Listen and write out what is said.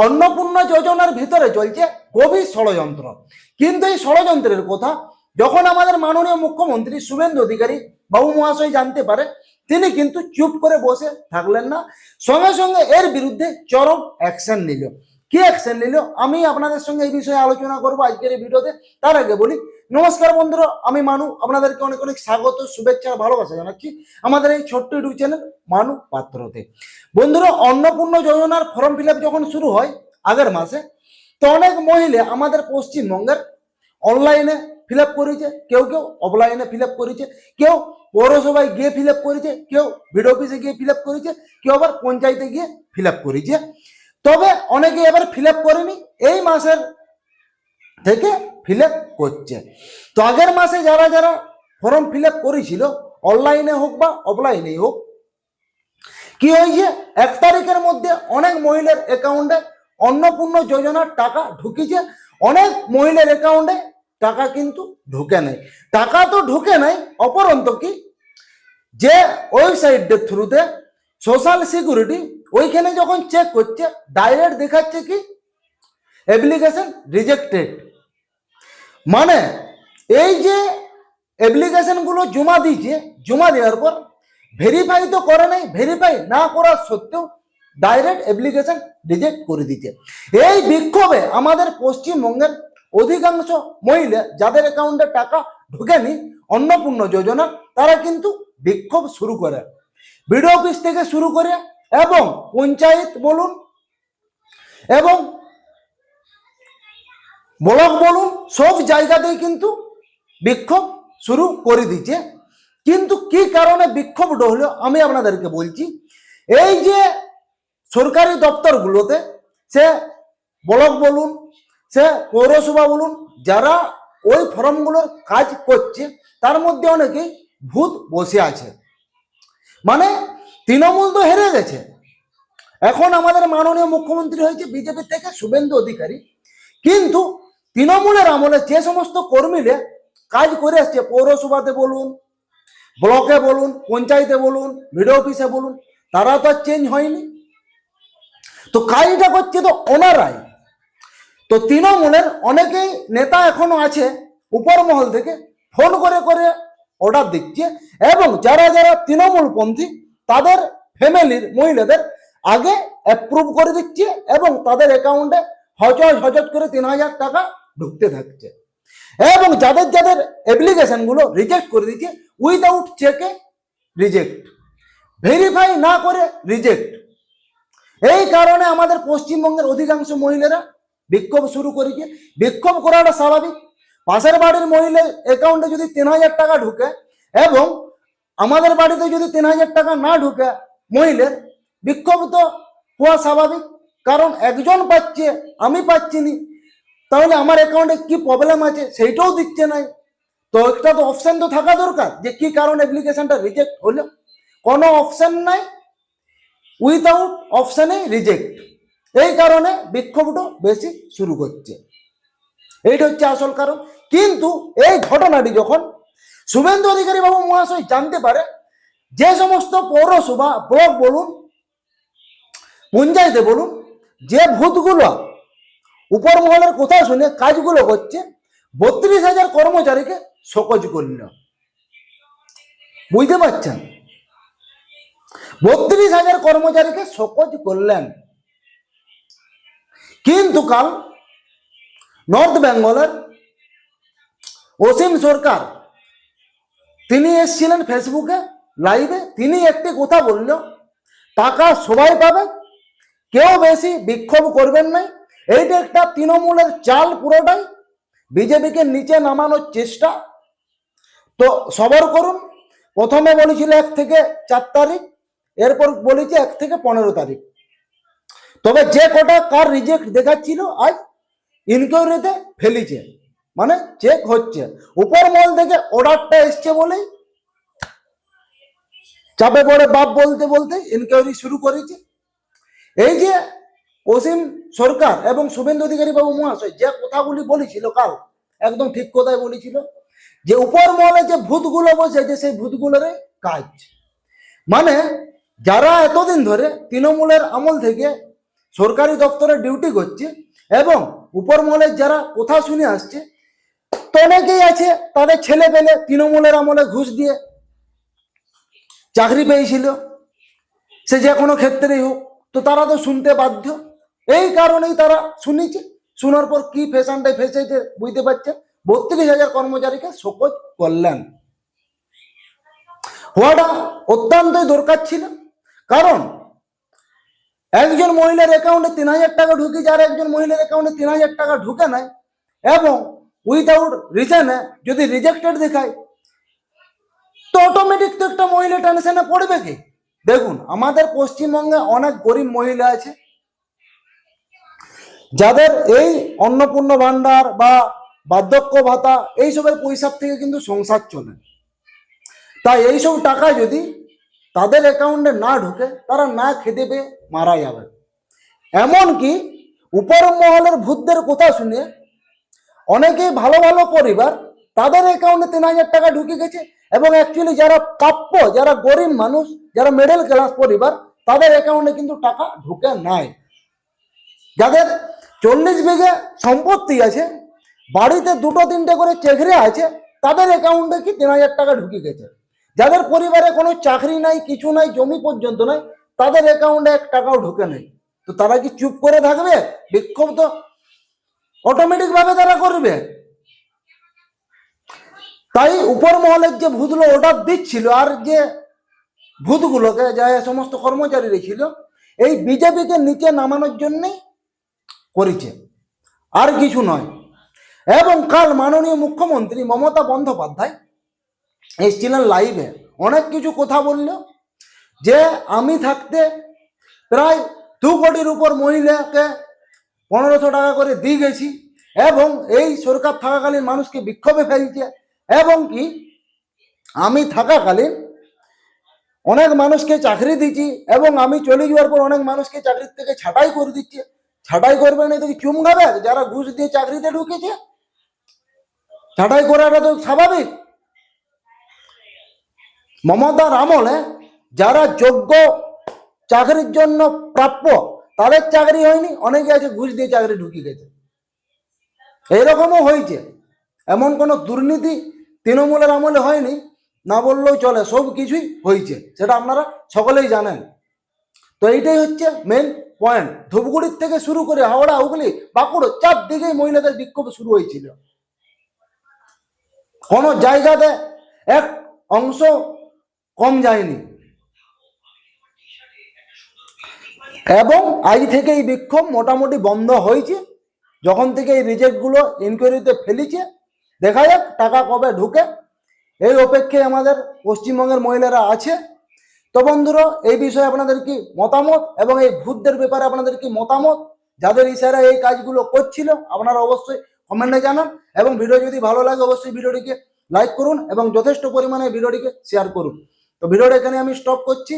অন্নপূর্ণা যোজনার ভিতরে চলছে গভীর ষড়যন্ত্র। কিন্তু এই ষড়যন্ত্রের কথা যখন আমাদের মাননীয় মুখ্যমন্ত্রী শুভেন্দু অধিকারী বাবু মহাশয় জানতে পারে, তিনি কিন্তু চুপ করে বসে থাকলেন না, সঙ্গে সঙ্গে এর বিরুদ্ধে চরম অ্যাকশন নিল। কি অ্যাকশন নিল আমি আপনাদের সঙ্গে এই বিষয়ে আলোচনা করবো আজকের এই ভিডিওতে। তার আগে বলি, নমস্কার বন্ধুরা, আমি মানু, আপনাদেরকে অনেক অনেক স্বাগত, শুভেচ্ছা, ভালোবাসা জানাচ্ছি আমাদের এই ছোট্ট ইউটিউব চ্যানেল মানু পাত্রতে। বন্ধুরা, অন্নপূর্ণা যোজনার ফর্ম ফিল আপ যখন শুরু হয় আগের মাসে, তো অনেক মহিলা আমাদের পশ্চিমবঙ্গের অনলাইনে ফিল আপ করেছে, কেউ কেউ অফলাইনে ফিল আপ করেছে, কেউ পৌরসভায় গিয়ে ফিল আপ করেছে, কেউ বিডিও অফিসে গিয়ে ফিল আপ করেছে, কেউ আবার পঞ্চায়েতে গিয়ে ফিল আপ করেছে। তবে অনেকে এবার ফিল আপ করেনি, এই মাসের থেকে ফিল আপ করছে। তো আগের মাসে যারা যারা ফর্ম ফিল আপ করেছিল, অনলাইনে হোক বা অফলাইনে হোক, কি হয়েছে, 1 তারিখের মধ্যে অনেক মহিলার অ্যাকাউন্টে অন্নপূর্ণা যোজনার টাকা ঢুকেছে, অনেক মহিলার অ্যাকাউন্টে টাকা কিন্তু ঢুকে নাই। টাকা তো ঢুকে নাই, অপরন্ত কি যে ওয়েবসাইটের থ্রুতে সোশ্যাল সিকিউরিটি ওইখানে যখন চেক করছে, ডাইরেক্ট দেখাচ্ছে কি অ্যাপ্লিকেশন রিজেক্টেড। মানে এই যে অ্যাপ্লিকেশনগুলো জমা দিয়েছে, জমা দেওয়ার পর ভেরিফাই তো করে নাই, ভেরিফাই না করার সত্ত্বেও ডাইরেক্ট অ্যাপ্লিকেশন রিজেক্ট করে দিচ্ছে। এই বিক্ষোভে আমাদের পশ্চিমবঙ্গের অধিকাংশ মহিলা যাদের অ্যাকাউন্টে টাকা ঢুকেনি অন্নপূর্ণা যোজনা, তারা কিন্তু বিক্ষোভ শুরু করে, বিডিও অফিস থেকে শুরু করে এবং পঞ্চায়েত বলুন এবং ব্লক বলুন, সব জায়গাতেই কিন্তু বিক্ষোভ শুরু করে দিচ্ছে। কিন্তু কি কারণে বিক্ষোভটা হলো আমি আপনাদেরকে বলছি। এই যে সরকারি দপ্তরগুলোতে, সে ব্লক বলুন, সে পৌরসভা বলুন, যারা ওই ফর্মগুলোর কাজ করছে, তার মধ্যে অনেকেই ভূত বসে আছে। মানে তৃণমূল তো হেরে গেছে, এখন আমাদের মাননীয় মুখ্যমন্ত্রী হয়েছে বিজেপি থেকে শুভেন্দু অধিকারী, কিন্তু তৃণমূলের আমলে যে সমস্ত কর্মীরা কাজ করে আসছে, পৌরসভাতে বলুন, ব্লকে বলুন, পঞ্চায়েতে বলুন, বিডিও অফিসে বলুন, তারা তো আর চেঞ্জ হয়নি। তো কাজটা করছে তো ওনারাই। তো তৃণমূলের অনেকেই নেতা এখনো আছে, উপর মহল থেকে ফোন করে করে অর্ডার দিচ্ছে, এবং যারা যারা তৃণমূলপন্থী তাদের ফ্যামিলির মহিলাদের আগে অ্যাপ্রুভ করে দিচ্ছে এবং তাদের অ্যাকাউন্টে হজজ হজজ করে 3,000 টাকা ঢুকতে থাকছে। এবং যাদের যাদের অ্যাপ্লিকেশনগুলো রিজেক্ট করে দিচ্ছে, উইদাউট চেকে রিজেক্ট, ভেরিফাই না করে রিজেক্ট। এই কারণে আমাদের পশ্চিমবঙ্গের অধিকাংশ মহিলারা বিক্ষোভ শুরু করেছে। বিক্ষোভ করাটা স্বাভাবিক, পাশের বাড়ির মহিলার অ্যাকাউন্টে যদি 3,000 টাকা ঢুকে এবং আমাদের বাড়িতে যদি 3,000 টাকা না ঢুকে মহিলার, বিক্ষোভ তো হওয়া স্বাভাবিক। কারণ একজন পাচ্ছে, আমি পাচ্ছি নি, তাহলে আমার অ্যাকাউন্টে কি প্রবলেম আছে সেইটাও দিচ্ছে নাই। তো একটা তো অপশন তো থাকা দরকার যে কি কারণে অ্যাপ্লিকেশনটা রিজেক্ট হলো। কোনো অপশন নাই, উইথাউট অপশনে রিজেক্ট। এই কারণে বিক্ষোভটা বেশি শুরু করছে, এইটা হচ্ছে আসল কারণ। কিন্তু এই ঘটনাটি যখন শুভেন্দু অধিকারী বাবু মহাশয় জানতে পারে, যে সমস্ত পৌরসভা, ব্লক বলুন, পঞ্চায়েতে বলুন, যে ভূতগুলো উপর মহলের কথা শুনে কাজগুলো করছে, 32,000 কর্মচারীকে সকজ করল। বুঝতে পারছেন, 32,000 কর্মচারীকে সকজ করলেন। কিন্তু কাল নর্থ বেঙ্গলের অসীম সরকার, তিনি এসেছিলেন ফেসবুকে লাইভে, তিনি একটি কথা বলল, টাকা সবাই পাবে, কেউ বেশি বিক্ষোভ করবেন নাই। এইটা একটা তৃণমূলের চাল, পুরোটাই বিজেপিকে নিচে নামানোর চেষ্টা। তো সবর করুন। প্রথমে বলেছিল 1 থেকে 4 তারিখ, এরপর বলেছে 1 থেকে 15 তারিখ। তবে যে কটা কার রিজেক্ট দেখাচ্ছিল আজ ইনকোয়ারিতে ফেলিছে, মানে চেক হচ্ছে। উপর মহল থেকে অর্ডারটা এসছে বলেই চাপে পড়ে বাপ বলতে বলতে ইনকোয়ারি শুরু করেছে। এই যে অসীম সরকার এবং শুভেন্দু অধিকারী বাবু মহাশয় যে কথাগুলি বলেছিল কাল, একদম ঠিক কথাই বলেছিল, যে উপর মহলে যে ভূতগুলো বসে, যে সেই ভূতগুলোর কাজ। মানে যারা এতদিন ধরে তৃণমূলের আমল থেকে সরকারি দপ্তরে ডিউটি করছে এবং উপর মহলের যারা কথা শুনে আসছে, তো অনেকেই আছে তাদের ছেলে পেলে তৃণমূলের আমলে ঘুষ দিয়ে চাকরি পেয়েছিল, সে যে কোনো ক্ষেত্রেই হোক, তো তারা তো শুনতে বাধ্য। এই কারণেই তারা শুনেছে, শোনার পর কি ফ্যাশনটাই ফেসেছে বুঝতে পারছে, 32,000 কর্মচারীকে শোকজ করলেন। হওয়াটা অত্যন্তই দরকার ছিল, কারণ একজন মহিলার অ্যাকাউন্টে 3,000 টাকা ঢুকেছে আর একজন মহিলার অ্যাকাউন্টে 3,000 টাকা ঢুকে নাই, এবং উইদাউট রিজনে যদি রিজেক্টেড দেখায়, তো অটোমেটিক তো একটা মহিলা টেনশনে পড়বে কি? দেখুন, আমাদের পশ্চিমবঙ্গে অনেক গরিব মহিলা আছে যাদের এই অন্নপূর্ণা ভান্ডার বা বার্ধক্য ভাতা এইসবের পয়সা থেকে কিন্তু সংসার চলে। তাই এইসব টাকা যদি তাদের অ্যাকাউন্টে না ঢুকে, তারা না খেতে পেয়ে মারা যাবে। এমনকি উপর মহলের ভূতদের কথা শুনে অনেকেই ভালো ভালো পরিবার তাদের অ্যাকাউন্টে 3,000 টাকা ঢুকে গেছে, এবং অ্যাকচুয়ালি যারা প্রাপ্য, যারা গরিব মানুষ, যারা মিডল ক্লাস পরিবার, তাদের অ্যাকাউন্টে কিন্তু টাকা ঢুকে নাই। যাদের 40 বিঘে সম্পত্তি আছে, বাড়িতে 2-3টে করে চাকরি আছে, তাদের অ্যাকাউন্টে কি 3,000 টাকা ঢুকে গেছে। যাদের পরিবারে কোনো চাকরি নাই, কিছু নাই, জমি পর্যন্ত নাই, তাদের অ্যাকাউন্টে 1 টাকাও ঢুকে নেই। তো তারা কি চুপ করে থাকবে? বিক্ষোভ তো অটোমেটিক ভাবে তারা করবে। তাই উপর মহলের যে ভূতগুলো অর্ডার দিচ্ছিল, আর যে ভূতগুলোকে, যা সমস্ত কর্মচারী ছিল, এই বিজেপিকে নিচে নামানোর জন্যই করেছে, আর কিছু নয়। এবং কাল মাননীয় মুখ্যমন্ত্রী মমতা বন্দ্যোপাধ্যায় এসেছিলেন লাইভে, অনেক কিছু কথা বলল, যে আমি থাকতে প্রায় 2 কোটির উপর মহিলাকে 1,500 টাকা করে দিয়ে গেছি, এবং এই সরকার থাকাকালীন মানুষকে বিক্ষোভে ফেলছে, এবং কি আমি থাকাকালীন অনেক মানুষকে চাকরি দিচ্ছি, এবং আমি চলে যাওয়ার পর অনেক মানুষকে চাকরির থেকে ছাঁটাই করে দিচ্ছে। ছাঁটাই করবে না তো কি চুম খাবে? যারা ঘুষ দিয়ে চাকরিতে ঢুকেছে, ছাঁটাই করাটা তো স্বাভাবিক। মমতার আমলে যারা যোগ্য, চাকরির জন্য প্রাপ্য, তাদের চাকরি হয়নি, অনেকে আছে ঘুষ দিয়ে চাকরি ঢুকে গেছে। এইরকমও হয়েছে, এমন কোনো দুর্নীতি তৃণমূলের আমলে হয়নি না বললেও চলে, সব কিছুই হয়েছে, সেটা আপনারা সকলেই জানেন। তো এইটাই হচ্ছে মেন পয়েন্ট। ধূপগুড়ির থেকে শুরু করে হাওড়া, হুগলি, বাঁকুড়া, চারদিকেই মহিলাদের বিক্ষোভ শুরু হয়েছিল। কোনো জায়গাতে এক অংশ কম যায়নি, এবং আজ থেকে এই বিক্ষোভ মোটামুটি বন্ধ হয়েছে। যখন থেকে এই রিজেক্টগুলো ইনকোয়ারিতে ফেলেছে, দেখা যাক টাকা কবে ঢুকে, এই অপেক্ষায় আমাদের পশ্চিমবঙ্গের মহিলারা আছে। তো বন্ধুরা, এই বিষয়ে আপনাদের কি মতামত, এবং এই ভূতদের ব্যাপারে আপনাদের কি মতামত, যাদের ইশারা এই কাজগুলো করছিল, আপনারা অবশ্যই কমেন্টে জানান। এবং ভিডিও যদি ভালো লাগে অবশ্যই ভিডিওটিকে লাইক করুন, এবং যথেষ্ট পরিমাণে ভিডিওটিকে শেয়ার করুন। তো ভিডিওটা এখানে আমি স্টপ করছি।